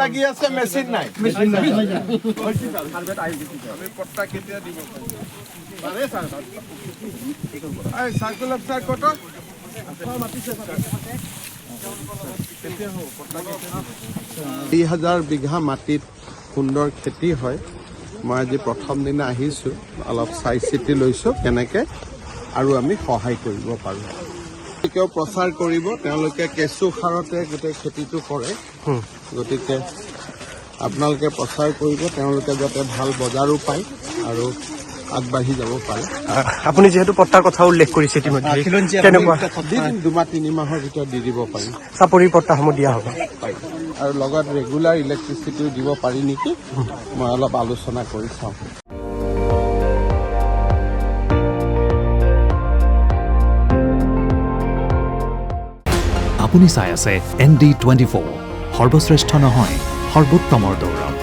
লাগি আছে মেচিন নাই পট্টা কেতিয়া দিব চাৰ্কুলাৰ চাৰ কত 2,000 বিঘা মাটিত সুন্দৰ খেতি হয়। মই আজি প্ৰথম দিনা আহিছোঁ, অলপ চাই চিতি লৈছোঁ কেনেকৈ আৰু আমি সহায় কৰিব পাৰোঁ। তেওঁলোকেও প্ৰচাৰ কৰিব, তেওঁলোকে কেঁচু সাৰতে গোটেই খেতিটো কৰে। গতিকে আপোনালোকে প্ৰচাৰ কৰিব, তেওঁলোকে যাতে ভাল বজাৰো পায় আৰু আগবাঢ়ি যাব পাৰে। আপুনি যিহেতু পট্টাৰ কথা উল্লেখ কৰিছে ইতিমধ্যে, কেনেকুৱা 2-3 মাহৰ ভিতৰত দি দিব পাৰিম। চাপৰি পট্টাসমূহ দিয়া হ'ব আৰু লগত ৰেগুলাৰ ইলেক্ট্ৰিচিটিও দিব পাৰি নেকি, মই অলপ আলোচনা কৰি চাওঁ। আপুনি চাই আছে ND24, সৰ্বশ্ৰেষ্ঠ নহয় সৰ্বোত্তমৰ দৌৰত।